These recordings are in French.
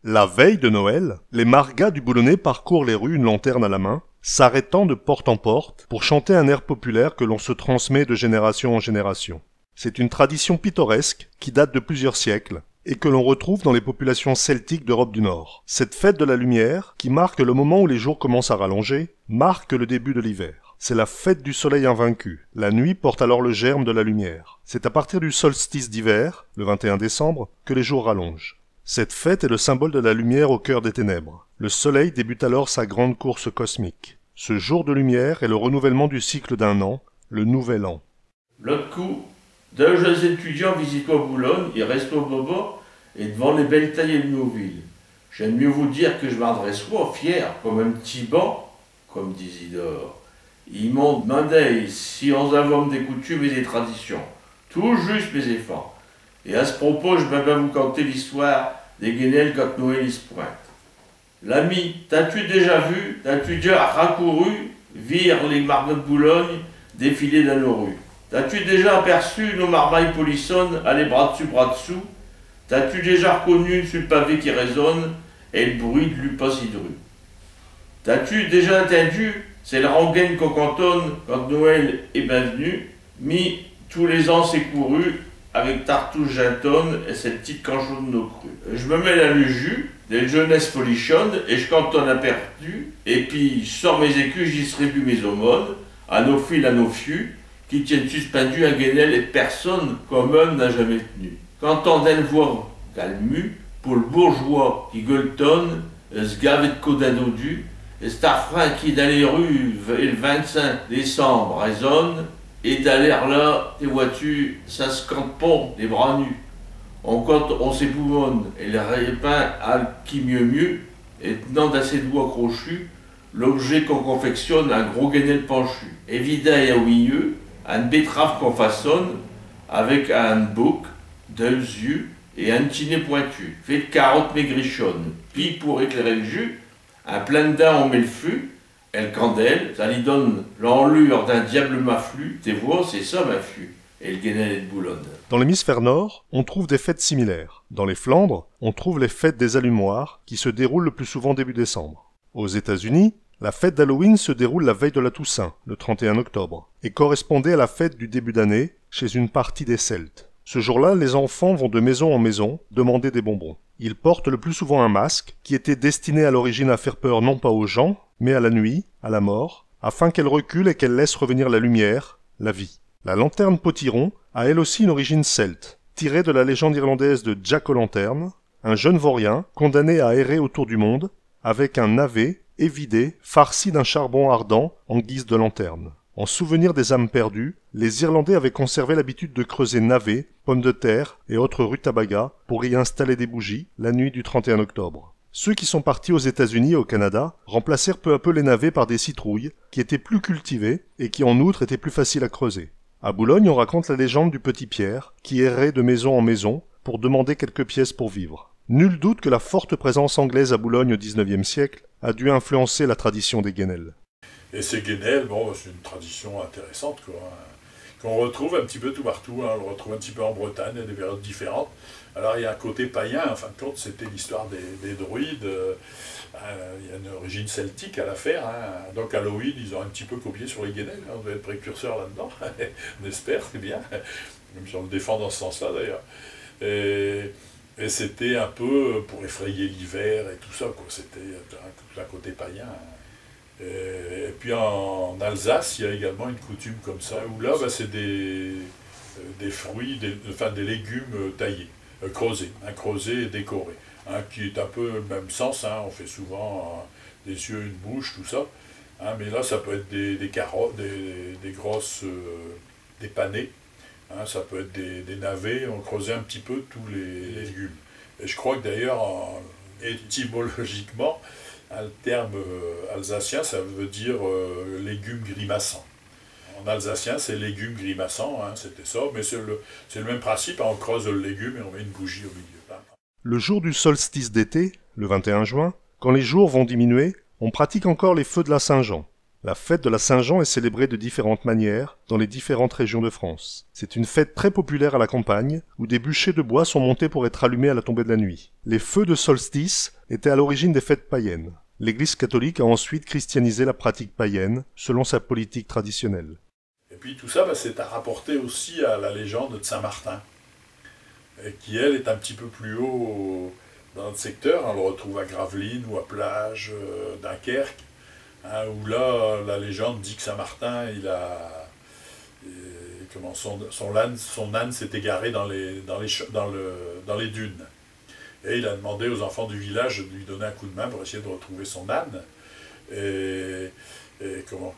La veille de Noël, les margas du Boulonnais parcourent les rues une lanterne à la main, s'arrêtant de porte en porte pour chanter un air populaire que l'on se transmet de génération en génération. C'est une tradition pittoresque qui date de plusieurs siècles et que l'on retrouve dans les populations celtiques d'Europe du Nord. Cette fête de la lumière, qui marque le moment où les jours commencent à rallonger, marque le début de l'hiver. C'est la fête du soleil invaincu. La nuit porte alors le germe de la lumière. C'est à partir du solstice d'hiver, le 21 décembre, que les jours rallongent. Cette fête est le symbole de la lumière au cœur des ténèbres. Le soleil débute alors sa grande course cosmique. Ce jour de lumière est le renouvellement du cycle d'un an, le nouvel an. L'autre coup, deux jeunes étudiants visitent Boulogne, ils restent au bobo et devant les belles tailles de nos villes. J'aime mieux vous dire que je m'adresse moi, fier, comme un petit banc, comme dit Isidore. Ils m'ont demandé si on avait des coutumes et des traditions. Tout juste mes enfants. Et à ce propos, je vais vous conter l'histoire des Guenelles quand Noël se pointe. L'ami, t'as-tu déjà vu, t'as-tu déjà raccouru, vire les marmots de Boulogne défiler dans nos rues? T'as-tu déjà aperçu nos marmailles polissonnes aller bras dessous? T'as-tu déjà reconnu sur le pavé qui résonne et le bruit de l'upas hydru? T'as-tu déjà entendu, c'est le rengaine qu'on cantonne quand Noël est bienvenu, mis tous les ans c'est couru, avec tartouche gintonne et cette petite canchon de nos crues. Je me mets là le jus, des jeunesses folichonnes, et je cantonne à perdu, et puis je sors mes écus, je distribue mes aumônes, à nos fils, à nos fieux, qui tiennent suspendus à Guenelle et personne commune n'a jamais tenu. Quand on a une voix calmue, pour le bourgeois qui gueuletonne, se gave de codadodu, et c'est un frein qui dans les rues, et le 25 décembre résonne, et d'aller là, tes voitures, ça se cante pas, les bras nus. On s'époumonne, et le répin a qui mieux, et tenant dans ses doigts crochus, l'objet qu'on confectionne, un gros guenel penchu. Évidemment, au milieu, une betterave qu'on façonne, avec un bouc, deux yeux, et un tinet pointu, fait de carottes maigrichonnes. Puis, pour éclairer le jus, un plein de dents on met le fût, et le candelle, ça lui donne l'enlure d'un diable maflu. T'es vois, c'est ça, maflu. Et le Guenelle de Boulogne. Dans l'hémisphère nord, on trouve des fêtes similaires. Dans les Flandres, on trouve les fêtes des allumoirs, qui se déroulent le plus souvent début décembre. Aux États-Unis, la fête d'Halloween se déroule la veille de la Toussaint, le 31 octobre, et correspondait à la fête du début d'année chez une partie des Celtes. Ce jour-là, les enfants vont de maison en maison demander des bonbons. Ils portent le plus souvent un masque, qui était destiné à l'origine à faire peur non pas aux gens, mais à la nuit, à la mort, afin qu'elle recule et qu'elle laisse revenir la lumière, la vie. La lanterne potiron a elle aussi une origine celte, tirée de la légende irlandaise de Jack O'Lantern, un jeune vaurien condamné à errer autour du monde, avec un navet évidé, farci d'un charbon ardent en guise de lanterne. En souvenir des âmes perdues, les Irlandais avaient conservé l'habitude de creuser navets, pommes de terre et autres rutabagas pour y installer des bougies la nuit du 31 octobre. Ceux qui sont partis aux États-Unis et au Canada remplacèrent peu à peu les navets par des citrouilles qui étaient plus cultivées et qui en outre étaient plus faciles à creuser. À Boulogne, on raconte la légende du petit Pierre qui errait de maison en maison pour demander quelques pièces pour vivre. Nul doute que la forte présence anglaise à Boulogne au XIXe siècle a dû influencer la tradition des Guenelles. Et ces Guenelles, bon, c'est une tradition intéressante, quoi, qu'on retrouve un petit peu tout partout, hein. On le retrouve un petit peu en Bretagne, à des périodes différentes. Alors il y a un côté païen, en fin de compte, c'était l'histoire des druides, il y a une origine celtique à l'affaire, hein. Donc Halloween, ils ont un petit peu copié sur les Guenelles, on doit être précurseur là-dedans, on espère, c'est bien, même si on le défend dans ce sens-là d'ailleurs. Et c'était un peu pour effrayer l'hiver et tout ça, quoi. C'était tout un côté païen. Et puis en Alsace, il y a également une coutume comme ça, où là, bah, c'est des fruits, des légumes taillés, creusés et décorés, hein, qui est un peu le même sens, hein. On fait souvent des yeux, une bouche, tout ça, hein, mais là, ça peut être des carottes, des grosses, des panais, hein, ça peut être des navets, on creusait un petit peu tous les légumes. Et je crois que d'ailleurs, étymologiquement, le terme alsacien, ça veut dire légumes grimaçants. En alsacien, c'est légumes grimaçants, hein, c'était ça, mais c'est le même principe, hein, on creuse le légume et on met une bougie au milieu. Le jour du solstice d'été, le 21 juin, quand les jours vont diminuer, on pratique encore les feux de la Saint-Jean. La fête de la Saint-Jean est célébrée de différentes manières dans les différentes régions de France. C'est une fête très populaire à la campagne, où des bûchers de bois sont montés pour être allumés à la tombée de la nuit. Les feux de solstice étaient à l'origine des fêtes païennes. L'Église catholique a ensuite christianisé la pratique païenne, selon sa politique traditionnelle. Et puis tout ça, c'est à rapporter aussi à la légende de Saint-Martin, qui elle est un petit peu plus haut dans notre secteur. On le retrouve à Gravelines ou à Plage, Dunkerque, hein, où là, la légende dit que Saint-Martin, son âne s'est égaré dans les dunes. Et il a demandé aux enfants du village de lui donner un coup de main pour essayer de retrouver son âne. Et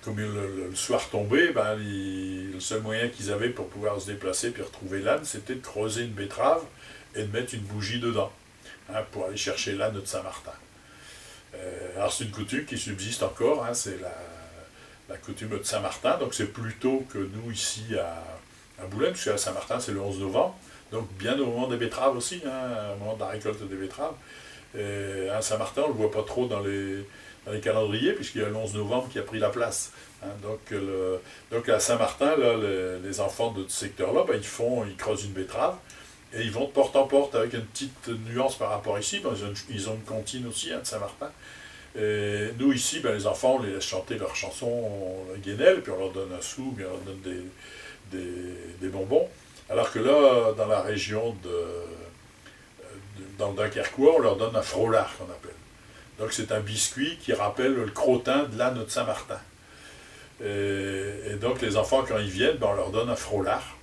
comme le soir tombait, le seul moyen qu'ils avaient pour pouvoir se déplacer et retrouver l'âne, c'était de creuser une betterave et de mettre une bougie dedans, hein, pour aller chercher l'âne de Saint-Martin. Alors c'est une coutume qui subsiste encore, hein, c'est la coutume de Saint-Martin, donc c'est plus tôt que nous ici à Boulogne, parce qu'à Saint-Martin c'est le 11 novembre, donc bien au moment des betteraves aussi, hein, au moment de la récolte des betteraves. Et à Saint-Martin, on ne le voit pas trop dans les calendriers, puisqu'il y a le 11 novembre qui a pris la place. Hein. Donc à Saint-Martin, là, les enfants de ce secteur-là, ils creusent une betterave, et ils vont de porte en porte, avec une petite nuance par rapport ici. Ils ont une comptine aussi, hein, de Saint-Martin. Et nous ici, les enfants, on les laisse chanter leurs chansons, la guénelle, puis on leur donne un sou, puis on leur donne des bonbons. Alors que là, dans la région dans le Dunkerquois, on leur donne un frolard qu'on appelle. Donc c'est un biscuit qui rappelle le crottin de l'âne de Saint-Martin. Et donc les enfants, quand ils viennent, on leur donne un frolard.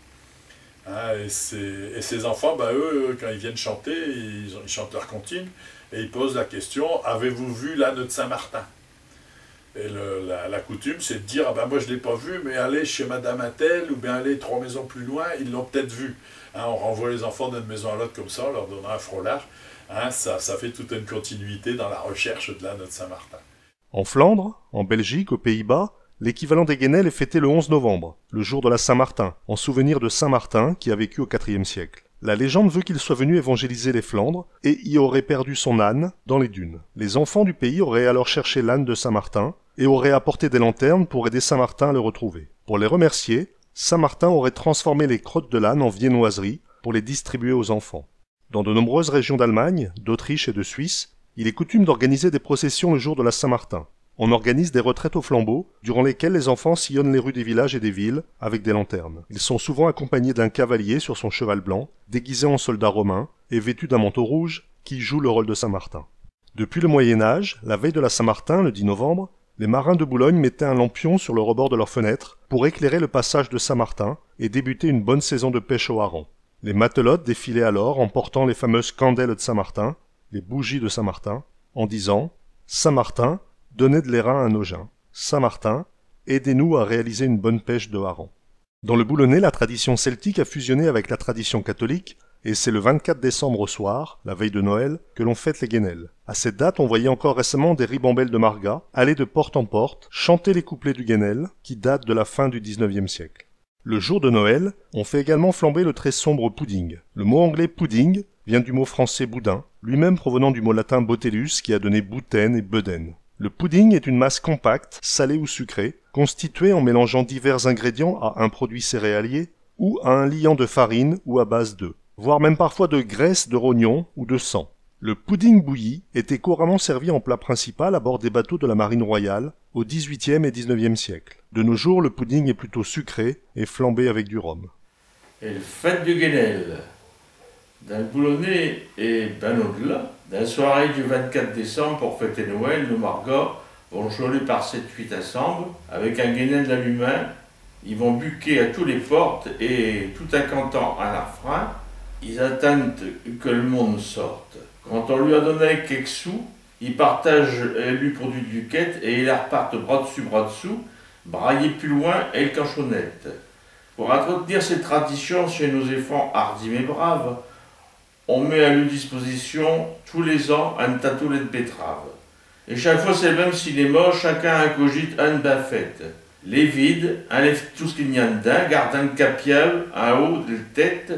Hein, et ces enfants, eux, quand ils viennent chanter, ils chantent leur comptine, et ils posent la question, avez-vous vu l'âne de Saint-Martin? Et la coutume, c'est de dire, moi je ne l'ai pas vu, mais allez chez Madame Attel, ou bien allez 3 maisons plus loin, ils l'ont peut-être vu. Hein, on renvoie les enfants d'une maison à l'autre comme ça, en leur donnant un frolard. Hein, ça fait toute une continuité dans la recherche de l'âne de Saint-Martin. En Flandre, en Belgique, aux Pays-Bas, l'équivalent des guénelles est fêté le 11 novembre, le jour de la Saint-Martin, en souvenir de Saint Martin qui a vécu au IVe siècle. La légende veut qu'il soit venu évangéliser les Flandres et y aurait perdu son âne dans les dunes. Les enfants du pays auraient alors cherché l'âne de Saint Martin et auraient apporté des lanternes pour aider Saint Martin à le retrouver. Pour les remercier, Saint Martin aurait transformé les crottes de l'âne en viennoiseries pour les distribuer aux enfants. Dans de nombreuses régions d'Allemagne, d'Autriche et de Suisse, il est coutume d'organiser des processions le jour de la Saint-Martin. On organise des retraites au flambeau, durant lesquelles les enfants sillonnent les rues des villages et des villes avec des lanternes. Ils sont souvent accompagnés d'un cavalier sur son cheval blanc, déguisé en soldat romain et vêtu d'un manteau rouge, qui joue le rôle de Saint-Martin. Depuis le Moyen-Âge, la veille de la Saint-Martin, le 10 novembre, les marins de Boulogne mettaient un lampion sur le rebord de leur fenêtre pour éclairer le passage de Saint-Martin et débuter une bonne saison de pêche au hareng. Les matelotes défilaient alors en portant les fameuses candelles de Saint-Martin, les bougies de Saint-Martin, en disant « Saint-Martin, donnez de l'airain à nos gens. Saint-Martin, aidez-nous à réaliser une bonne pêche de hareng. » Dans le Boulonnais, la tradition celtique a fusionné avec la tradition catholique, et c'est le 24 décembre au soir, la veille de Noël, que l'on fête les guénelles. À cette date, on voyait encore récemment des ribambelles de Marga aller de porte en porte, chanter les couplets du guénel, qui datent de la fin du XIXe siècle. Le jour de Noël, on fait également flamber le très sombre pudding. Le mot anglais pudding vient du mot français boudin, lui-même provenant du mot latin botellus qui a donné boutaine et bedaine. Le pudding est une masse compacte, salée ou sucrée, constituée en mélangeant divers ingrédients à un produit céréalier ou à un liant de farine ou à base d'œufs, voire même parfois de graisse de rognon ou de sang. Le pudding bouilli était couramment servi en plat principal à bord des bateaux de la marine royale au XVIIIe et XIXe siècle. De nos jours, le pudding est plutôt sucré et flambé avec du rhum. Et le fête du guénel, dans le Boulonnais et ben au-delà, dans la soirée du 24 décembre pour fêter Noël, nos Margas vont choler par 7-8 ensemble, avec un guénel d'allumin. Ils vont buquer à toutes les portes et tout en cantant un refrain, ils attendent que le monde sorte. Quand on lui a donné quelques sous, il partage, lui produit du quête et ils repartent bras dessus, bras dessous, brailler plus loin et le canchonnette. Pour entretenir cette tradition chez nos enfants hardis mais braves, on met à leur disposition tous les ans un tatoulet de betterave. Et chaque fois c'est le même cinéma, chacun cogite un bafette. Les vides, enlève tout ce qu'il y a dedans, garde un capial en haut de la tête,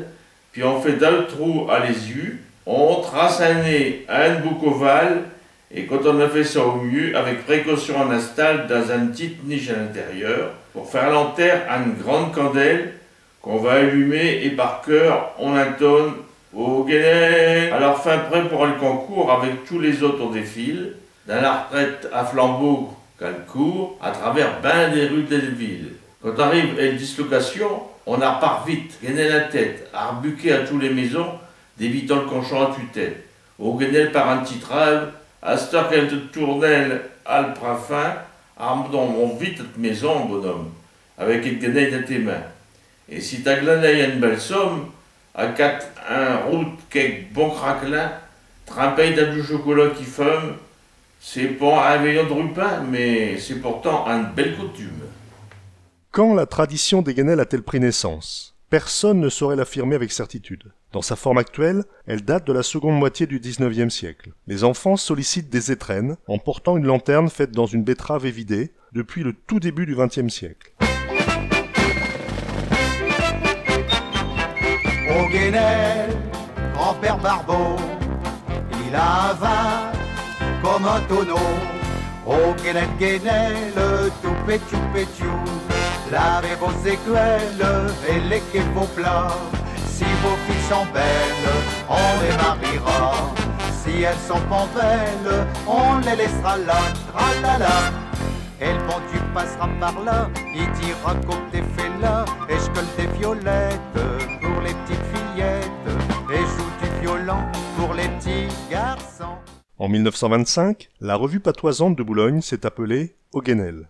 puis on fait deux trous à les yeux, on trace un nez à un bouc ovale Et quand on a fait ça au mieux, avec précaution, on installe dans une petite niche à l'intérieur pour faire l'enterre à une grande candelle qu'on va allumer et par cœur on intonne au Guénel. Alors fin prêt pour le concours avec tous les autres on défile, dans la retraite à flambeau qu'à le court, à travers ben des rues de la ville. Quand arrive à une dislocation, on repart vite, Guénel la tête, arbuqué à toutes les maisons, d'évitant le conchon à tue-tête. Au Guénel par un petit trave, à cette heure qu'elle te tournelle à le fin, arme vite cette maison, bonhomme, avec une guenille de tes mains. Et si t'as glané une belle somme, à 4 un route quelques bons craquelins, trempé d'un du chocolat qui fume, c'est pas un veillon de rupin, mais c'est pourtant une belle coutume. Quand la tradition des guenelles a-t-elle pris naissance? Personne ne saurait l'affirmer avec certitude. Dans sa forme actuelle, elle date de la seconde moitié du XIXe siècle. Les enfants sollicitent des étrennes en portant une lanterne faite dans une betterave évidée depuis le tout début du XXe siècle. Au Guénel, grand-père Barbeau, il a un vin comme un tonneau. Au Guénel, tout pétou pétou, lavez vos écuelles et léquez vos plats. Si vos filles sont belles, on les mariera. Si elles sont pas belles, on les laissera là, tralala. Et le bon Dieu passera par là, il dira comme t'es fait là, et je colle des violettes pour les petites fillettes, et joue du violon pour les petits garçons. En 1925, la revue patoisante de Boulogne s'est appelée Au Guénel.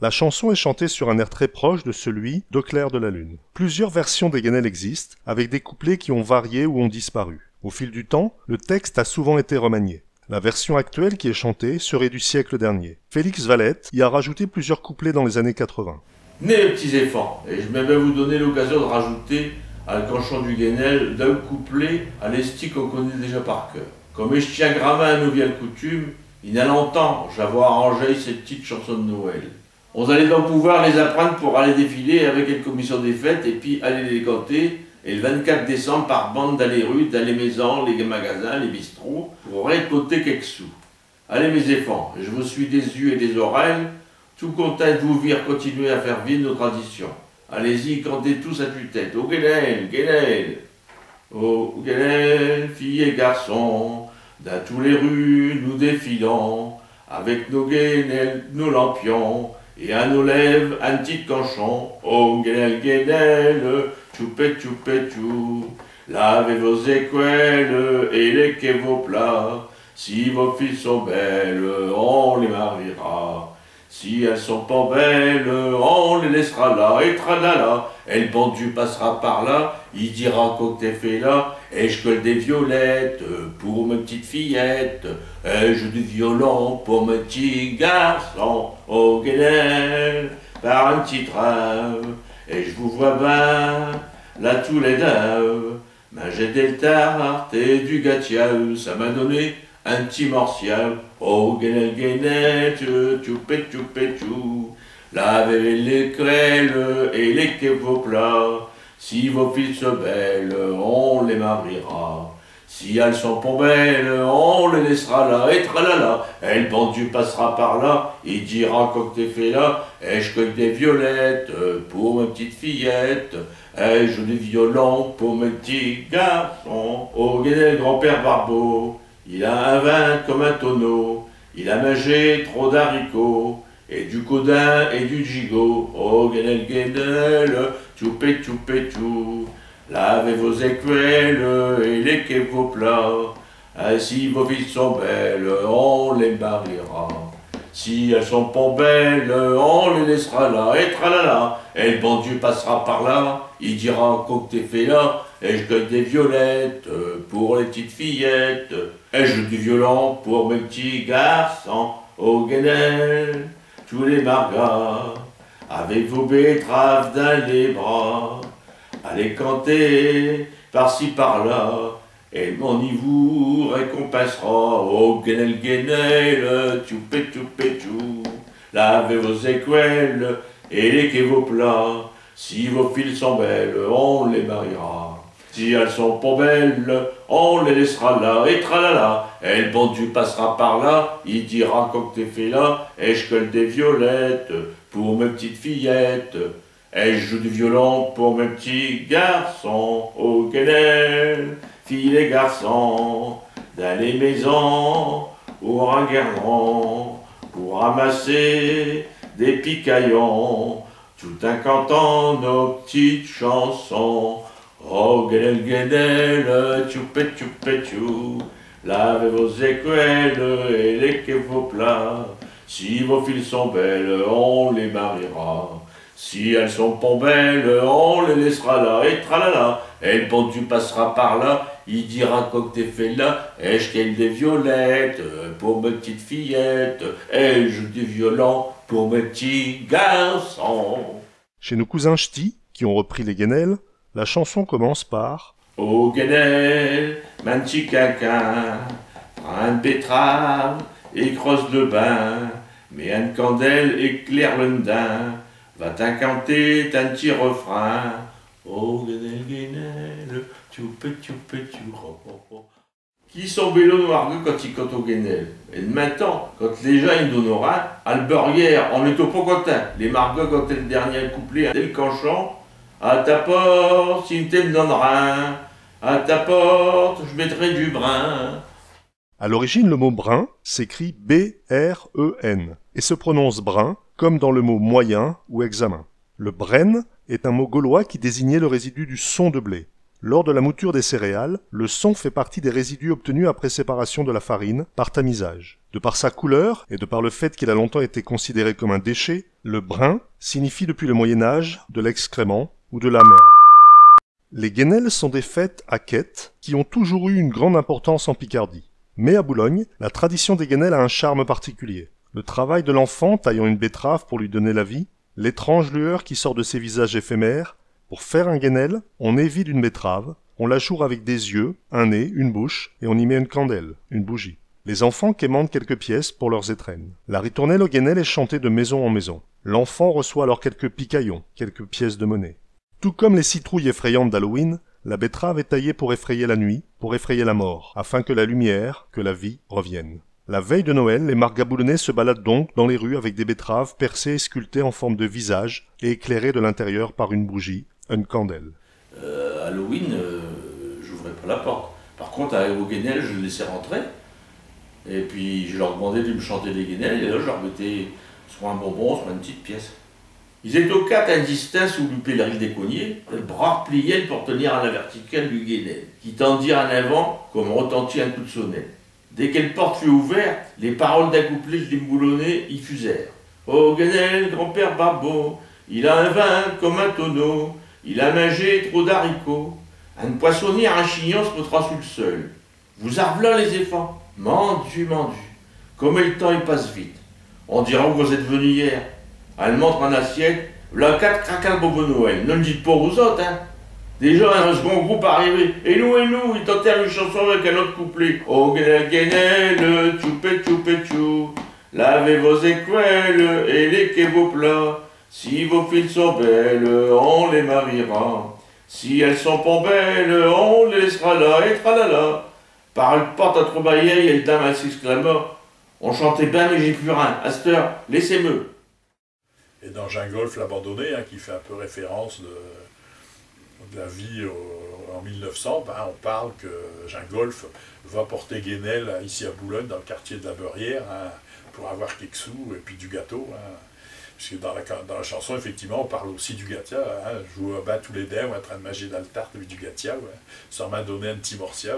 La chanson est chantée sur un air très proche de celui d'Au clair de la lune. Plusieurs versions des guenelles existent, avec des couplets qui ont varié ou ont disparu. Au fil du temps, le texte a souvent été remanié. La version actuelle qui est chantée serait du siècle dernier. Félix Valette y a rajouté plusieurs couplets dans les années 80. Né les petits enfants, et je vais bien vous donner l'occasion de rajouter à le canchon du Guénel d'un couplet à l'esti qu'on connaît déjà par cœur. Comme je tiens gravé à nos vieilles coutumes, il y a longtemps j'avais arrangé cette petite chanson de Noël. On allait donc pouvoir les apprendre pour aller défiler avec une commission des fêtes et puis aller les canter. Et le 24 décembre, par bande, dans les rues, dans les maisons, les magasins, les bistrots, pour récolter quelques sous. Allez mes enfants, je vous suis des yeux et des oreilles, tout content de vous voir continuer à faire vivre nos traditions. Allez-y, cantez tous à tue-tête. Au Guénel, Guénel. Au Guénel, filles et garçons, dans toutes les rues nous défilons, avec nos guénels, nos lampions, et à nos lèvres un petit canchon. Au Guénel, Guénel, choupé, choupé, chou. Lavez vos écuelles et léquez vos plats. Si vos filles sont belles, on les mariera. Si elles sont pas belles, on les laissera là, et tralala. Et le bon Dieu passera par là, il dira qu'on t'es fait là, et je colle des violettes pour mes petites fillettes, et je du violon pour mes petits garçons. Au Guénel, par un petit trave, et je vous vois ben, là tous les deux, manger des tartes et du gâteau, ça m'a donné un petit mortial. Oh Guénel, Guénel, choupé, choupé, chou. Lavez les crêles et léquez vos plats. Si vos filles sont belles, on les mariera. Si elles sont pas belles, on les laissera là, et tralala. Et le bon Dieu passera par là, il dira qu'on t'es fait là, et je cueille des violettes pour mes petites fillettes, et je joue du violon pour mes petits garçons. Au Guénel, grand-père Barbeau, il a un vin comme un tonneau, il a mangé trop d'haricots, et du codin et du gigot. Oh Guénel, Guénel, choupé, choupé, chou. Lavez vos écuelles et léquez vos plats. Si vos filles sont belles, on les mariera. Si elles sont pas belles, on les laissera là, et tralala. Et le bon Dieu passera par là, il dira qu'on t'es fait là, et je cueille des violettes pour les petites fillettes, et je joue du violon pour mes petits garçons. Au Guénel, tous les margas, avec vos betteraves dans les bras, allez canter par-ci par-là, et mon y vous récompensera. Oh Guénel, Guénel, choupé, choupé, chou. Lavez vos écuelles et léquez vos plats. Si vos filles sont belles, on les mariera. Si elles sont pas belles, on les laissera là, et tralala. Et le bon Dieu passera par là, il dira quand t'es fait là, et je colle des violettes pour mes petites fillettes. Et je joue du violon pour mes petits garçons, au Guenel, filles et garçons, dans les maisons, ou regardons, pour ramasser des picaillons, tout un cantant nos petites chansons. Oh, Guenel, Guenel, tchoupé, tchoupé, tchou, lavez vos écuelles et léquez vos plats. Si vos filles sont belles, on les mariera. Si elles sont pas belles, on les laissera là, et tralala. Et le bon Dieu passera par là, il dira quoi que t'es fait là, et je cueille des violettes pour mes petites fillettes, et je joue du violon pour mes petits garçons. Chez nos cousins ch'tis, qui ont repris les Guenel, la chanson commence par Au Guenel, mon petit caquin, prends une betterave et crosse le bain, mets une candelle, éclaire le daim, va t'incanter un petit refrain. Oh Guenel, Guenel, tchoupé, tchoupé, tchou. Qui sont bélo noirgueux quand ils cantent au Guenel. Et maintenant, quand les gens ils donnent rien, à le burrière, on est au pocotin. Les margueux quand t'es le dernier couplet, dès le canchon, à ta porte, si tu me donnes rien, à ta porte, je mettrai du brin. À l'origine, le mot brin s'écrit B-R-E-N et se prononce brin comme dans le mot moyen ou examen. Le bren est un mot gaulois qui désignait le résidu du son de blé. Lors de la mouture des céréales, le son fait partie des résidus obtenus après séparation de la farine par tamisage. De par sa couleur et de par le fait qu'il a longtemps été considéré comme un déchet, le brin signifie depuis le Moyen-Âge de l'excrément ou de la merde. Les Guenel sont des fêtes à quête qui ont toujours eu une grande importance en Picardie. Mais à Boulogne, la tradition des Guenel a un charme particulier. Le travail de l'enfant taillant une betterave pour lui donner la vie, l'étrange lueur qui sort de ses visages éphémères. Pour faire un Guenel, on évide une betterave, on la choure avec des yeux, un nez, une bouche, et on y met une candelle, une bougie. Les enfants quémandent quelques pièces pour leurs étrennes. La ritournelle au Guenel est chantée de maison en maison. L'enfant reçoit alors quelques picaillons, quelques pièces de monnaie. Tout comme les citrouilles effrayantes d'Halloween, la betterave est taillée pour effrayer la nuit, pour effrayer la mort, afin que la lumière, que la vie revienne. La veille de Noël, les margaboulonnais se baladent donc dans les rues avec des betteraves percées et sculptées en forme de visage et éclairées de l'intérieur par une bougie, une candelle. Halloween, j'ouvrais pas la porte. Par contre, au Guenel, je les laissais rentrer. Et puis, je leur demandais de me chanter des Guenel, et là, je leur mettais soit un bonbon, soit une petite pièce. Ils étaient au 4 indistincts sous le pèlerin des Cogniers, le bras plié pour tenir à la verticale du Guenel, qui tendirent en avant comme retentit un coup de sonnette. Dès qu'elle porte fut ouverte, les paroles d'un couplet des Boulonnais y fusèrent. Oh Guenel, grand-père Barbeau, il a un vin comme un tonneau, il a mangé trop d'haricots. Un poissonnier, un chignon se mettra sous le sol. Vous arvelà les éléphants, mendu, comme le temps il passe vite. On dira où vous êtes venu hier. Elle montre en assiette, là 4 craquants de Noël. Ne le dites pas aux autres, hein. Déjà, un second groupe arrivé. Et nous, il t'enterre une chanson avec un autre couplet. Oh, Guenel, Guenel, tchoupé, tchoupé, tchou. Lavez vos écuelles et léquez vos plats. Si vos filles sont belles, on les mariera. Si elles sont pas belles, on les laissera là, et tralala. Par une porte à trop bailler, et le dame s'exclama. On chantait bien, mais j'ai plus rien. À cette heure, laissez-me. Et dans Gingolf l'abandonné, qui fait un peu référence de la vie en 1900, on parle que Gingolf va porter Guenel ici à Boulogne, dans le quartier de la Beurrière, pour avoir quelques sous et puis du gâteau. Puisque dans la chanson, effectivement, on parle aussi du gatia. Je joue à bas tous les dents, en train de manger dans le tarte avec du gatia, sans m'a donné un petit morcia.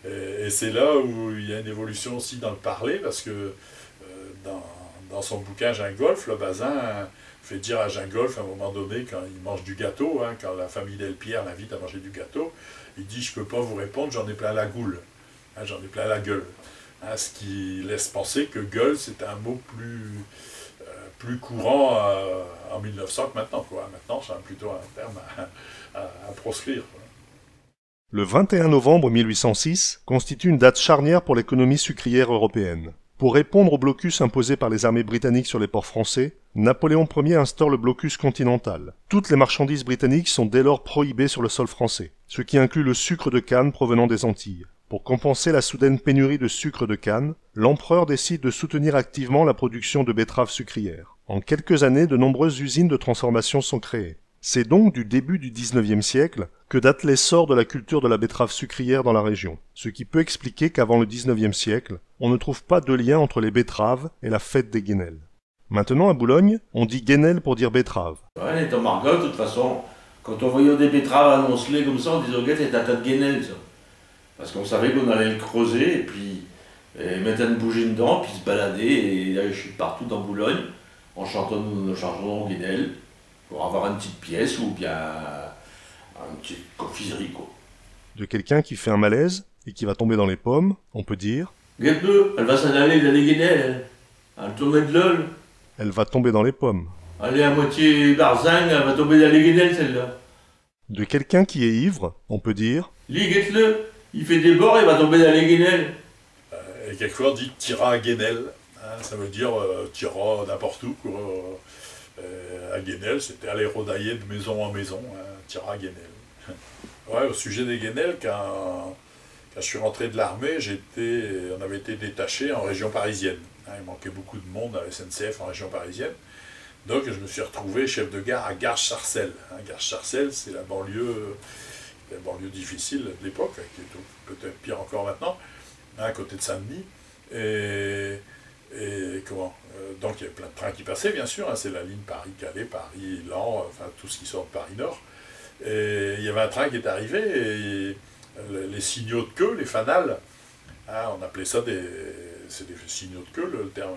Et c'est là où il y a une évolution aussi dans le parler, parce que dans son bouquin Gingolf, le Bazin fait dire à Gingolf, à un moment donné, quand il mange du gâteau, quand la famille Delpierre l'invite à manger du gâteau, il dit « je peux pas vous répondre, j'en ai plein la goule, j'en ai plein la gueule ». Ce qui laisse penser que gueule, c'est un mot plus courant en 1900 que maintenant. Maintenant, c'est plutôt un terme à proscrire. Le 21 novembre 1806 constitue une date charnière pour l'économie sucrière européenne. Pour répondre au blocus imposé par les armées britanniques sur les ports français, Napoléon Ier instaure le blocus continental. Toutes les marchandises britanniques sont dès lors prohibées sur le sol français, ce qui inclut le sucre de canne provenant des Antilles. Pour compenser la soudaine pénurie de sucre de canne, l'empereur décide de soutenir activement la production de betteraves sucrières. En quelques années, de nombreuses usines de transformation sont créées. C'est donc du début du XIXe siècle que date l'essor de la culture de la betterave sucrière dans la région, ce qui peut expliquer qu'avant le XIXe siècle, on ne trouve pas de lien entre les betteraves et la fête des guénelles. Maintenant, à Boulogne, on dit guénelle pour dire betterave. Ouais, les Margot, de toute façon, quand on voyait des betteraves annoncelées comme ça, on disait, regarde, c'est un tas de guénelles, ça. Parce qu'on savait qu'on allait le creuser, et puis mettre une bougie dedans, puis se balader, et là, je suis partout dans Boulogne, en chantant nos chansons guénelles, pour avoir une petite pièce ou bien une petite confiserie, quoi. De quelqu'un qui fait un malaise et qui va tomber dans les pommes, on peut dire « Guette-le, elle va s'en aller dans les guénelles, elle tourne de l'ol. » Elle va tomber dans les pommes. Elle est à moitié barzingue, elle va tomber dans les guénelles, celle-là. De quelqu'un qui est ivre, on peut dire « Lis, guette-le, il fait des bords, il va tomber dans les guénelles. » Et quelquefois on dit « tira à guénelle », hein, ça veut dire tira n'importe où, quoi. À Guénelle, c'était aller rôdailler de maison en maison, hein, tira à Guénelle. Ouais, au sujet des guénelles, quand je suis rentré de l'armée, on avait été détaché en région parisienne. Hein, il manquait beaucoup de monde à la SNCF en région parisienne. Donc je me suis retrouvé chef de gare à Garches-Sarcelles. Hein, Garches-Sarcelles, c'est la banlieue difficile de l'époque, qui est peut-être pire encore maintenant, hein, à côté de Saint-Denis. Et comment donc il y avait plein de trains qui passaient, bien sûr, hein, c'est la ligne Paris-Calais, Paris-Lens, enfin tout ce qui sort de Paris-Nord. Et il y avait un train qui est arrivé, et les signaux de queue, les fanales, hein, on appelait ça c'est des signaux de queue, le terme.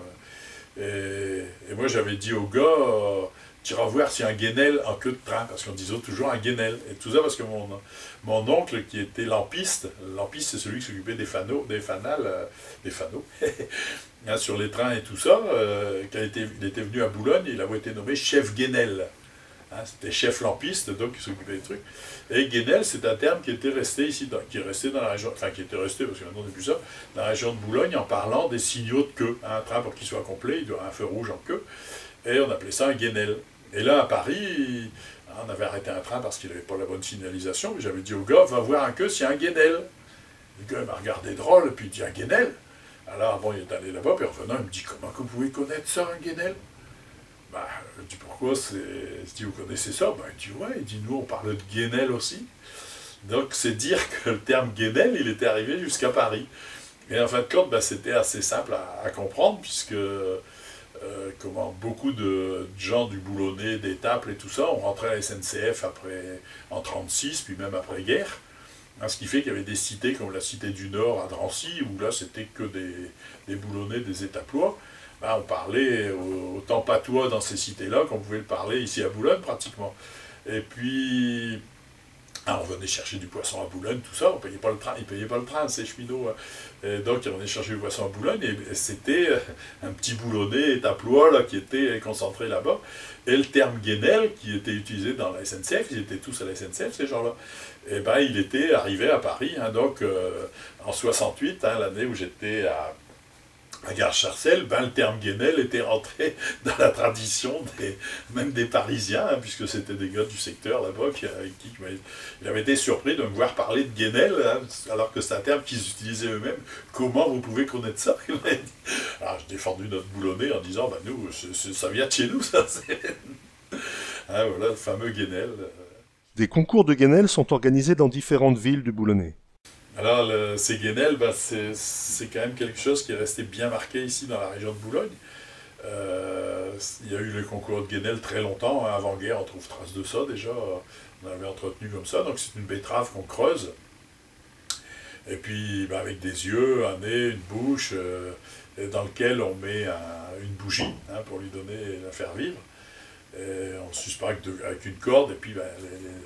Et moi j'avais dit au gars, tu iras voir s'il y a un guénel en queue de train, parce qu'on disait toujours un guénel. Et tout ça parce que mon oncle, qui était lampiste c'est celui qui s'occupait des fanaux, des fanales, hein, sur les trains et tout ça, quand il était venu à Boulogne, il avait été nommé chef guénel. Hein, c'était chef lampiste, donc qui s'occupait des trucs. Et guénel, c'est un terme qui était resté ici, qui est resté dans la région, enfin qui était resté, parce que maintenant c'est plus ça, dans la région de Boulogne, en parlant des signaux de queue. Hein, un train, pour qu'il soit complet, il doit avoir un feu rouge en queue, et on appelait ça un guénel. Et là, à Paris, on avait arrêté un train parce qu'il n'avait pas la bonne signalisation, mais j'avais dit au gars, va voir un queue s'il y a un guénel. Le gars m'a regardé drôle, puis il dit, un guénel? Alors, bon, il est allé là-bas, puis en revenant, il me dit, comment que vous pouvez connaître ça, un guénel? Bah, je dis, pourquoi? Je dis, vous connaissez ça? Ben, il dit, ouais, il dit, nous, on parle de guénel aussi. Donc, c'est dire que le terme guénel, il était arrivé jusqu'à Paris. Et en fin de compte, ben, c'était assez simple à comprendre, puisque beaucoup de gens du Boulonnais, d'Étaples et tout ça, ont rentré à la SNCF en 1936, puis même après-guerre. Hein, ce qui fait qu'il y avait des cités comme la cité du Nord à Drancy, où là c'était que des Boulonnais, des Étaplois. Ben, on parlait autant patois dans ces cités-là qu'on pouvait le parler ici à Boulogne pratiquement. Et puis, on venait chercher du poisson à Boulogne, tout ça, on ne payait pas le train, ils ne payaient pas le train, ces cheminots. Et donc on venait chercher du poisson à Boulogne, et c'était un petit Boulonnais étaplois là, qui était concentré là-bas. Et le terme guénel, qui était utilisé dans la SNCF, ils étaient tous à la SNCF, ces gens-là, et ben il était arrivé à Paris, hein, donc en 68, hein, l'année où j'étais à Garches-Sarcelles, ben, le terme guénel était rentré dans la tradition même des Parisiens, hein, puisque c'était des gars du secteur là-bas avec qui il avait été surpris de me voir parler de guénel, hein, alors que c'est un terme qu'ils utilisaient eux-mêmes. Comment vous pouvez connaître ça? Alors j'ai défendu notre Boulonnais en disant, ben, nous, ça vient de chez nous, ça. Hein, voilà, le fameux guénel. Des concours de guénel sont organisés dans différentes villes du Boulonnais. Alors, ces guénelles, ben, c'est quand même quelque chose qui est resté bien marqué ici dans la région de Boulogne. Il y a eu le concours de guénelles très longtemps, hein, avant-guerre, on trouve trace de ça déjà, on avait entretenu comme ça, donc c'est une betterave qu'on creuse, et puis ben, avec des yeux, un nez, une bouche, dans lequel on met une bougie, hein, pour lui donner, la faire vivre. Et on suspend avec une corde, et puis ben,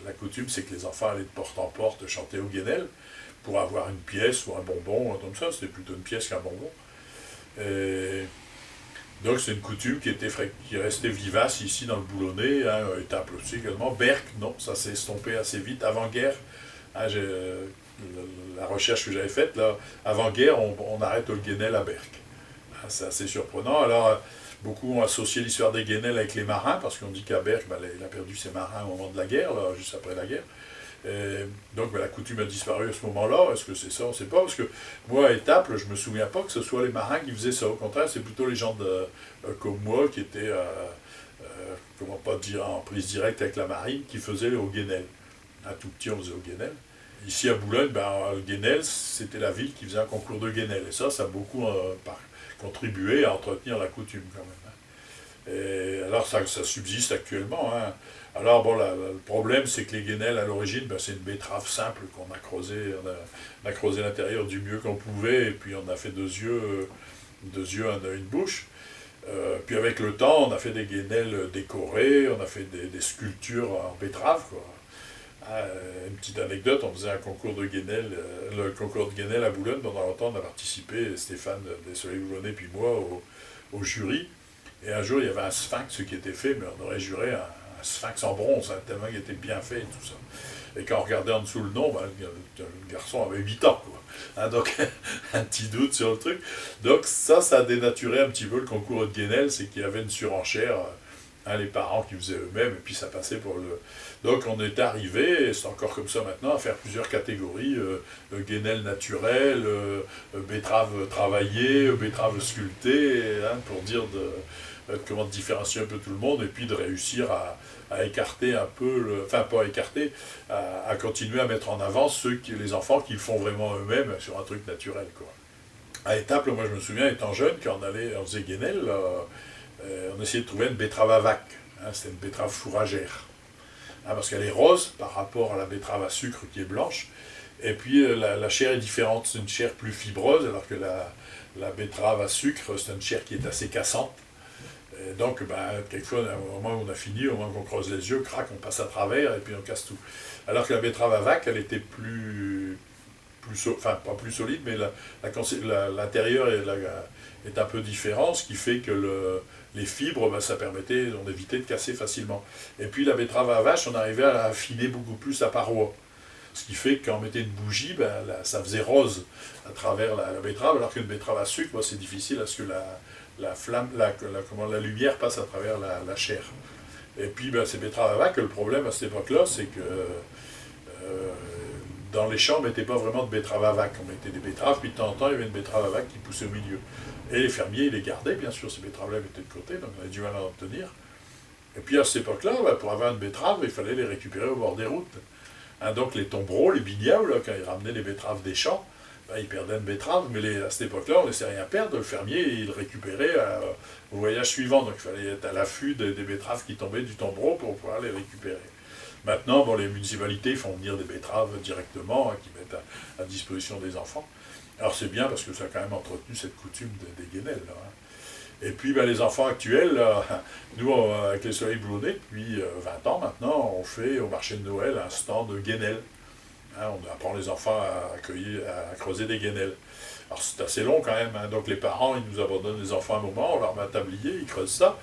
la coutume c'est que les enfants allaient de porte en porte chanter au guénel, pour avoir une pièce ou un bonbon, comme ça, c'était plutôt une pièce qu'un bonbon. Et donc c'est une coutume qui est restée vivace ici dans le Boulonnais, hein, Étaples aussi également. Berck, non, ça s'est estompé assez vite, avant-guerre. Hein, la recherche que j'avais faite, là, avant-guerre, on arrête le guénel à Berck. Hein, c'est assez surprenant. Alors, beaucoup ont associé l'histoire des Guénel avec les marins, parce qu'on dit qu'à Berck, il a perdu ses marins au moment de la guerre, là, juste après la guerre. Et donc la coutume a disparu à ce moment-là. Est-ce que c'est ça? On ne sait pas. Parce que moi, à Étaples, je ne me souviens pas que ce soit les marins qui faisaient ça. Au contraire, c'est plutôt les gens comme moi qui étaient, comment pas dire, en prise directe avec la marine, qui faisaient au Guénel. Un tout petit, on faisait au Guénel. Ici à Boulogne, le Guénel, c'était la ville qui faisait un concours de Guénel. Et ça a beaucoup contribué à entretenir la coutume quand même. Et alors ça subsiste actuellement. Hein. Alors bon, le problème c'est que les guénels à l'origine, c'est une betterave simple qu'on a creusé, on a creusé l'intérieur du mieux qu'on pouvait, et puis on a fait deux yeux, un œil, une bouche. Puis avec le temps, on a fait des guénels décorés, on a fait des sculptures en betterave, quoi. Une petite anecdote, on faisait un concours de guénel, le concours de guénel à Boulogne. Pendant longtemps, on a participé, Stéphane des Soleils Boulonnais, puis moi, au jury. Et un jour, il y avait un sphinx qui était fait, mais on aurait juré un sphinx en bronze, hein, tellement il était bien fait et tout ça. Et quand on regardait en dessous le nom, le garçon avait 8 ans, quoi. Hein, donc, un petit doute sur le truc. Donc, ça a dénaturé un petit peu le concours de guénel, c'est qu'il y avait une surenchère, les parents qui faisaient eux-mêmes, et puis ça passait pour le... Donc, on est arrivé, et c'est encore comme ça maintenant, à faire plusieurs catégories, guénel naturel, betterave travaillée, betterave sculptée, hein, pour dire comment différencier un peu tout le monde, et puis de réussir à écarter un peu, enfin pas écarter, à continuer à mettre en avant les enfants qui le font vraiment eux-mêmes sur un truc naturel, quoi. À Étaples, moi je me souviens, étant jeune, quand on faisait guénel, on essayait de trouver une betterave à vac, hein, c'était une betterave fourragère, hein, parce qu'elle est rose par rapport à la betterave à sucre qui est blanche, et puis la chair est différente, c'est une chair plus fibreuse, alors que la betterave à sucre, c'est une chair qui est assez cassante. Et donc, quelquefois, au moment où on a fini, au moment qu'on creuse les yeux, crac, on passe à travers et puis on casse tout. Alors que la betterave à vac, elle était enfin, pas plus solide, mais l'intérieur est un peu différent, ce qui fait que les fibres, ça permettait, on évitait de casser facilement. Et puis la betterave à vache, on arrivait à affiner beaucoup plus la paroi. Ce qui fait que quand on mettait une bougie, ça faisait rose à travers la betterave, alors qu'une betterave à sucre, c'est difficile parce que la lumière passe à travers la chair. Et puis ces betteraves à vac, le problème à cette époque-là, c'est que dans les champs, on ne mettait pas vraiment de betteraves à vac. On mettait des betteraves, puis de temps en temps, il y avait une betterave à vac qui poussait au milieu. Et les fermiers, ils les gardaient, bien sûr, ces betteraves-là étaient de côté, donc on avait du mal à en obtenir. Et puis à cette époque-là, pour avoir une betterave, il fallait les récupérer au bord des routes. Hein, donc les tombereaux, les bignaos, quand ils ramenaient les betteraves des champs, ils perdaient une betterave, mais à cette époque-là, on ne laissait rien perdre. Le fermier, il le récupérait au voyage suivant. Donc il fallait être à l'affût des betteraves qui tombaient du tombereau pour pouvoir les récupérer. Maintenant, les municipalités font venir des betteraves directement, hein, qui mettent à disposition des enfants. Alors c'est bien parce que ça a quand même entretenu cette coutume des guénels. Là, hein. Et puis les enfants actuels, nous avec les Soleils Boulonnais, depuis 20 ans maintenant, on fait au marché de Noël un stand de guénel. Hein, on apprend les enfants à creuser des guénels. Alors c'est assez long quand même, hein, donc les parents ils nous abandonnent les enfants un moment, on leur met un tablier, ils creusent ça.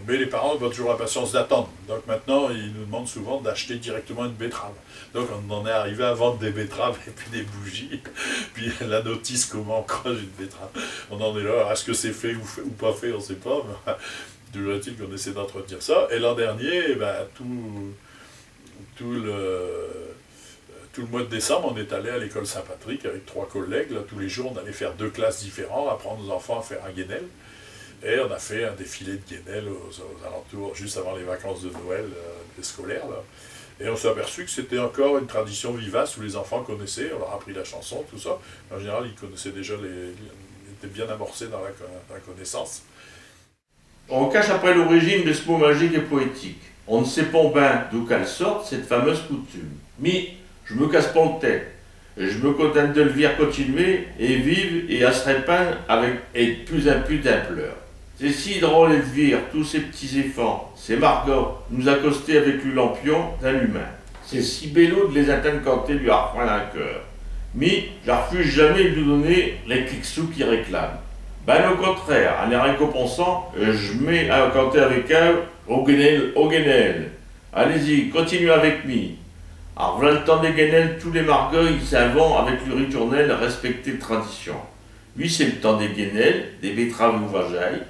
Mais les parents n'ont pas toujours la patience d'attendre. Donc maintenant, ils nous demandent souvent d'acheter directement une betterave. Donc on en est arrivé à vendre des betteraves et puis des bougies, puis la notice comment on creuse une betterave. On en est là, est-ce que c'est fait ou pas fait, on ne sait pas, mais toujours est-il qu'on essaie d'entretenir ça. Et l'an dernier, tout le mois de décembre, on est allé à l'école Saint-Patrick avec 3 collègues. Là, tous les jours, on allait faire 2 classes différentes, apprendre aux enfants à faire un guénel. Et on a fait un défilé de guénel aux alentours, juste avant les vacances de Noël des scolaires. Là. Et on s'est aperçu que c'était encore une tradition vivace où les enfants connaissaient, on leur a appris la chanson, tout ça. En général, ils connaissaient déjà, ils étaient bien amorcés dans la connaissance. On cache après l'origine de ce mot magique et poétique. On ne sait pas bien d'où qu'elle sort, cette fameuse coutume. Mais je me casse pas la tête. Je me contente de le voir continuer et vivre et à se répandre avec et de plus en plus d'ampleur. C'est si drôle de voir tous ces petits enfants, ces Margot, nous accoster avec le lampion d'un humain. C'est si bello de les entendre canter lui reprendre un cœur. Mais je refuse jamais de lui donner les clics sous qu'ils réclament. Au contraire, en les récompensant, je mets à canter avec eux au guénel. Allez-y, continuez avec moi. Alors voilà le temps des guénels, tous les Margots, ils savent avec le ritournel respecter la tradition. Puis c'est le temps des guénelles, des betteraves ouvrageuses,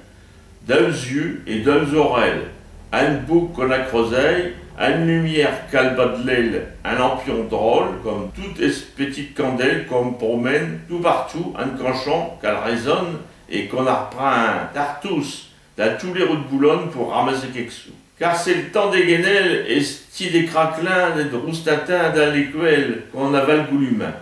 d'un yeux et d'un oreilles, un bouc qu'on a creuseille, une lumière qu'elle bat de l'aile, un lampion drôle, comme toutes les petites candelles qu'on promène tout partout, un canchon qu'elle résonne et qu'on a reprend un tartous dans tous les rues de Boulogne pour ramasser quelques sous. Car c'est le temps des guénelles et style des craquelins et de roustatins dans l'écuelle qu'on avale goulûment.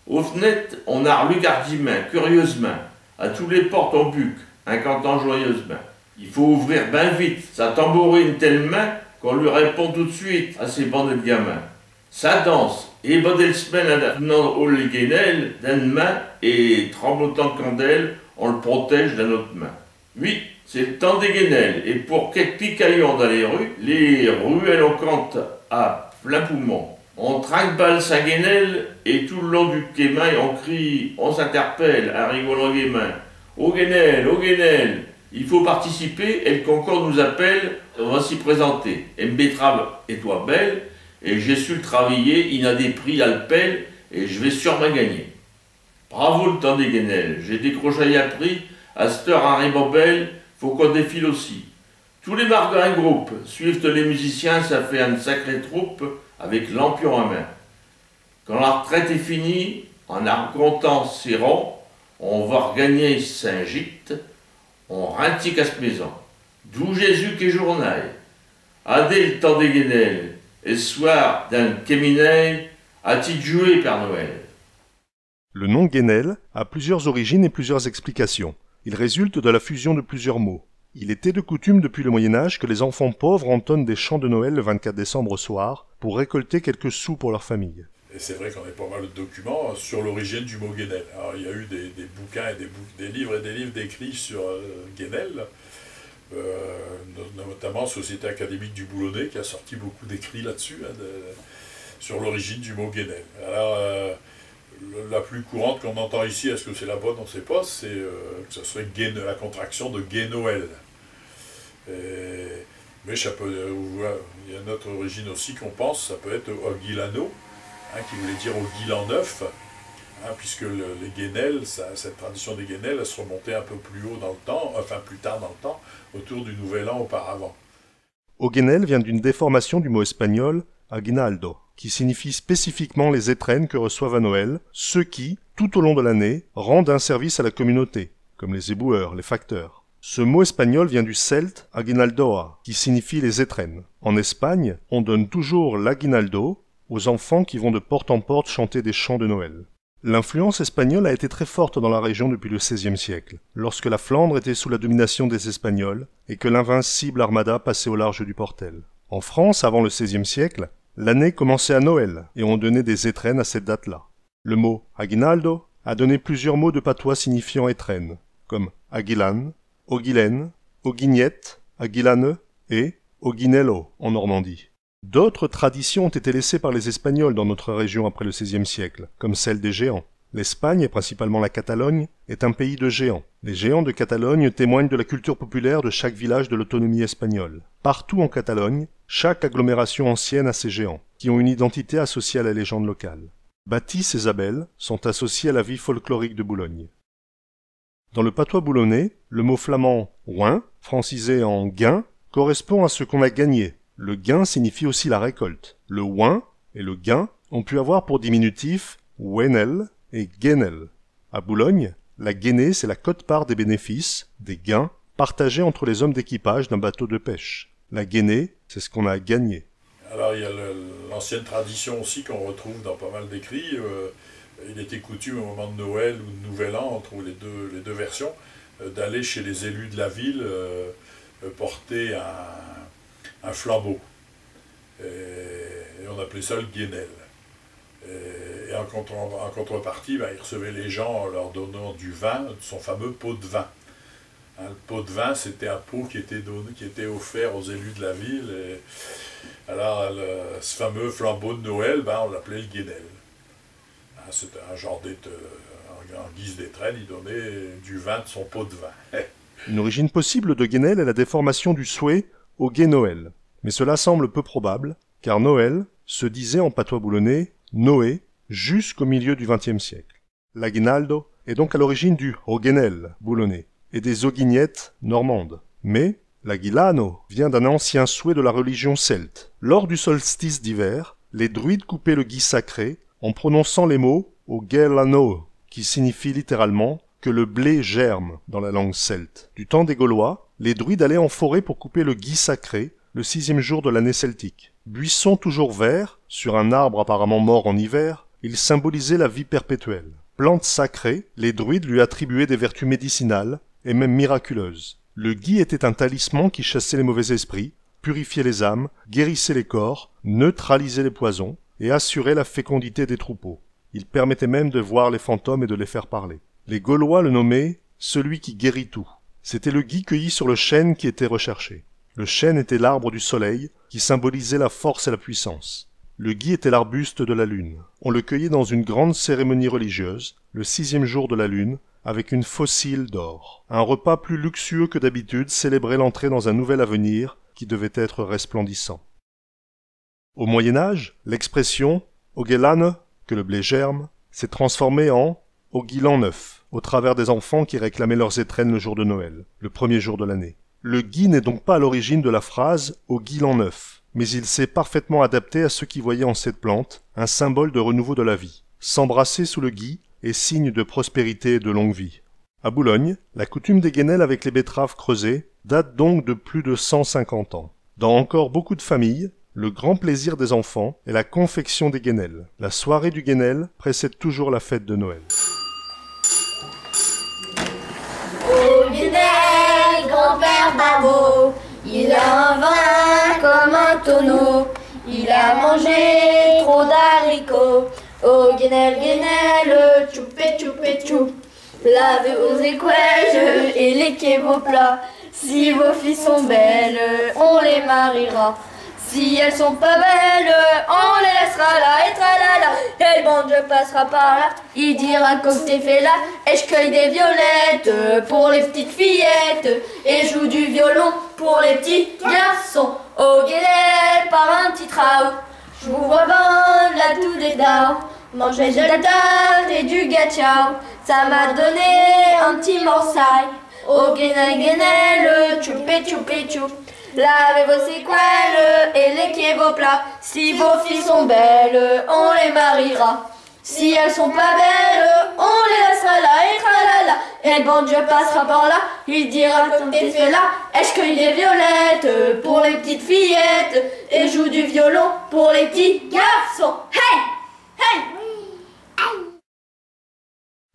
Aux fenêtres, on a relu gardiment, curieusement, à tous les portes on buc, un cantant joyeusement. Il faut ouvrir bien vite, ça tambourine tellement qu'on lui répond tout de suite à ces bandes de gamins. Ça danse, et bodel semaine dans les guénelles d'une main et tremblotant de candelle, on le protège de notre main. Oui, c'est le temps des guénelles, et pour quelques picaillons dans les ruelles on cante à plein poumon. On trinque-balle sa guénelle, et tout le long du quémail on crie, on s'interpelle, à rigolant gaiement. Ô guénelle, il faut participer, et le Concorde nous appelle, on va s'y présenter. Et betterave et toi belle, et j'ai su le travailler, il a des prix à le pelle, et je vais sûrement gagner. Bravo le temps des guénelles, j'ai décroché un prix, à cette heure un ribambelle, faut qu'on défile aussi. Tous les margins groupes suivent les musiciens, ça fait une sacrée troupe, avec lampion à main. Quand la retraite est finie, en racontant ses ronds, on va regagner Saint-Gite, on rentique à cette maison. D'où Jésus qui est journal. Adé le temps des guénelles, et le soir d'un kémineil, a-t-il joué Père Noël? Le nom guénelle a plusieurs origines et plusieurs explications. Il résulte de la fusion de plusieurs mots. Il était de coutume depuis le Moyen-Âge que les enfants pauvres entonnent des chants de Noël le 24 décembre au soir pour récolter quelques sous pour leur famille. Et c'est vrai qu'on a pas mal de documents sur l'origine du mot guénelle. Alors il y a eu des bouquins et des livres d'écrits sur guénelle, notamment Société académique du Boulonnais qui a sorti beaucoup d'écrits là-dessus, sur l'origine du mot guénelle. Alors la plus courante qu'on entend ici, est-ce que c'est la bonne, on ne sait pas, c'est que ce serait la contraction de Gai Noël. Mais ça peut, il y a une autre origine aussi qu'on pense, ça peut être Ogilano, qui voulait dire au guilan neuf, puisque les guénelles, cette tradition des guénelles, elle se remontait un peu plus haut dans le temps, enfin plus tard dans le temps, autour du Nouvel An auparavant. Oguenel vient d'une déformation du mot espagnol aguinaldo, qui signifie spécifiquement les étrennes que reçoivent à Noël ceux qui, tout au long de l'année, rendent un service à la communauté, comme les éboueurs, les facteurs. Ce mot espagnol vient du celte aguinaldoa, qui signifie les étrennes. En Espagne, on donne toujours l'aguinaldo aux enfants qui vont de porte en porte chanter des chants de Noël. L'influence espagnole a été très forte dans la région depuis le XVIe siècle, lorsque la Flandre était sous la domination des Espagnols et que l'invincible armada passait au large du Portel. En France, avant le XVIe siècle, l'année commençait à Noël et on donnait des étrennes à cette date-là. Le mot aguinaldo a donné plusieurs mots de patois signifiant étrennes, comme aguilan, oguilen, oguignette, aguilane et oguinello en Normandie. D'autres traditions ont été laissées par les Espagnols dans notre région après le XVIe siècle, comme celle des géants. L'Espagne, et principalement la Catalogne, est un pays de géants. Les géants de Catalogne témoignent de la culture populaire de chaque village de l'autonomie espagnole. Partout en Catalogne, chaque agglomération ancienne a ses géants, qui ont une identité associée à la légende locale. Bâtis et Isabelle sont associés à la vie folklorique de Boulogne. Dans le patois boulonnais, le mot flamand « ouin », francisé en « gain », correspond à ce qu'on a gagné. Le gain signifie aussi la récolte. Le ouin et le gain ont pu avoir pour diminutif wenel et guenel. À Boulogne, la guénée, c'est la quote-part des bénéfices, des gains, partagés entre les hommes d'équipage d'un bateau de pêche. La guénée, c'est ce qu'on a gagné. Alors il y a l'ancienne tradition aussi qu'on retrouve dans pas mal d'écrits. Il était coutume au moment de Noël ou de Nouvel An, on trouve les deux versions, d'aller chez les élus de la ville porter un flambeau. Et on appelait ça le guénel. Et en contrepartie, ils recevaient les gens en leur donnant du vin, son fameux pot de vin. Le pot de vin, c'était un pot qui était offert aux élus de la ville. Et alors, ce fameux flambeau de Noël, on l'appelait le guénel. C'était un genre en guise d'étrenne, il donnait du vin de son pot de vin. Une origine possible de guénel est la déformation du souhait au gai Noël. Mais cela semble peu probable, car Noël se disait en patois boulonnais Noé jusqu'au milieu du XXe siècle. L'aguinaldo est donc à l'origine du Hogenel boulonnais et des Oguignettes normandes. Mais l'Aguilano vient d'un ancien souhait de la religion celte. Lors du solstice d'hiver, les druides coupaient le gui sacré en prononçant les mots Ogelano, qui signifie littéralement que le blé germe dans la langue celte. Du temps des Gaulois, les druides allaient en forêt pour couper le gui sacré le 6e jour de l'année celtique. Buisson toujours vert, sur un arbre apparemment mort en hiver, il symbolisait la vie perpétuelle. Plante sacrée, les druides lui attribuaient des vertus médicinales et même miraculeuses. Le gui était un talisman qui chassait les mauvais esprits, purifiait les âmes, guérissait les corps, neutralisait les poisons et assurait la fécondité des troupeaux. Il permettait même de voir les fantômes et de les faire parler. Les Gaulois le nommaient « celui qui guérit tout ». C'était le gui cueilli sur le chêne qui était recherché. Le chêne était l'arbre du soleil qui symbolisait la force et la puissance. Le gui était l'arbuste de la lune. On le cueillait dans une grande cérémonie religieuse, le 6e jour de la lune, avec une faucille d'or. Un repas plus luxueux que d'habitude célébrait l'entrée dans un nouvel avenir qui devait être resplendissant. Au Moyen-Âge, l'expression « Ogelane », que le blé germe, s'est transformée en « Ogilan neuf », au travers des enfants qui réclamaient leurs étrennes le jour de Noël, le 1er jour de l'année. Le gui n'est donc pas à l'origine de la phrase « Ogilan neuf », mais il s'est parfaitement adapté à ceux qui voyaient en cette plante un symbole de renouveau de la vie. S'embrasser sous le gui est signe de prospérité et de longue vie. À Boulogne, la coutume des guénels avec les betteraves creusées date donc de plus de 150 ans. Dans encore beaucoup de familles, le grand plaisir des enfants est la confection des guénels. La soirée du guénel précède toujours la fête de Noël. Au guénel, grand-père Barbeau, il a un vin comme un tonneau. Il a mangé trop d'haricots. Au guénel, guénel, tchoupé, tchoupé, tchoup. Lavez vos équelles et léquez vos plats. Si vos filles sont belles, on les mariera. Si elles sont pas belles, on les laissera là et tralala. Et le bon Dieu passera par là, il dira comme t'es fait là. Et je cueille des violettes pour les petites fillettes. Et joue du violon pour les petits garçons. Au guénel par un petit trao, je vous vois vendre la tout des dao. Manger de la tarte et du gâteau, ça m'a donné un petit morsaille. Au guénel, guénel, tchoupé, tchoupé, tchoup. Lavez vos séquelles et léquez vos plats. Si vos filles sont belles, on les mariera. Si elles sont pas belles, on les laissera là et tralala. Et le bon Dieu passera par là, il dira comme t'es fait là. Et je cueille des violettes pour les petites fillettes. Et joue du violon pour les petits garçons. Hey! Hey!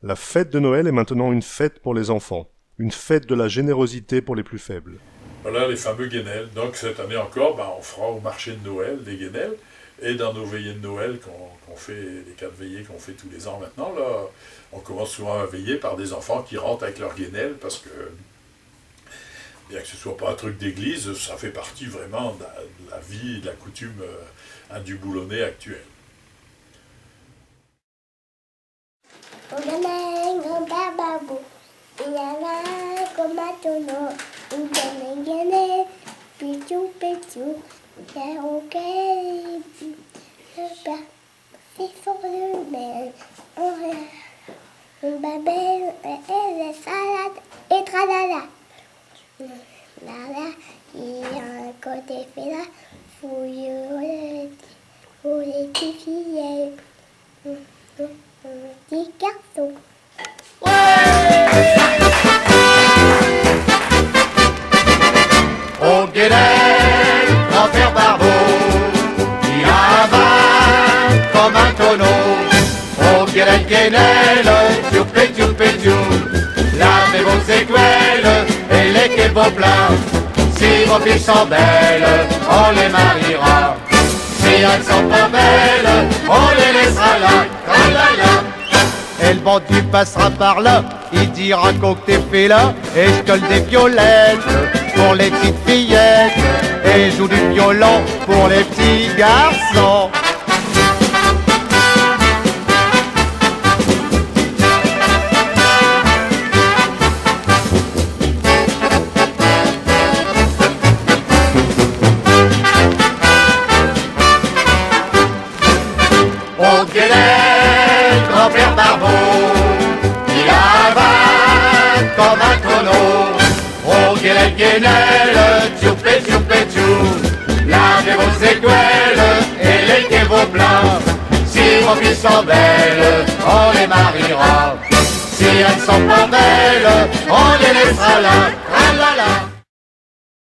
La fête de Noël est maintenant une fête pour les enfants, une fête de la générosité pour les plus faibles. Voilà les fameux guénels. Donc cette année encore, on fera au marché de Noël des guénels. Et dans nos veillées de Noël qu'on fait, les 4 veillées qu'on fait tous les ans maintenant, là, on commence souvent à veiller par des enfants qui rentrent avec leur guénel parce que, bien que ce ne soit pas un truc d'église, ça fait partie vraiment de la vie, de la coutume du boulonnais actuel. Au guénel, grand-père Barbeau, il a un comme un tonneau. Il donne un guénel, pichou, pichou. C'est ok, le père, c'est sur le bel. On babelle et les salades et tralala. Là, il y a un côté fait là, fouille pour les petites filles. Petit garçon. Au guénel, grand-père Barbeau, il a un vin comme un tonneau. Au guénel, guénel, tchoupé, tchoupé, tchoup. Lavez vos séquelles et léquez vos plats. Si vos filles sont belles, on les mariera. Si elles sont pas belles, on les laissera là, tralala. Et le bon Dieu passera par là, il dira qu'on t'es fait là. Et je colle des violettes pour les petites fillettes. Et joue du violon pour les petits garçons. Au guénel, grand-père Barbeau, il a guénelle, tchoupé, tchoupé, tchou. Lavez vos écuelles et léguez vos plats. Si vos filles sont belles, on les mariera. Si elles sont pas belles, on les laissera là, tralala.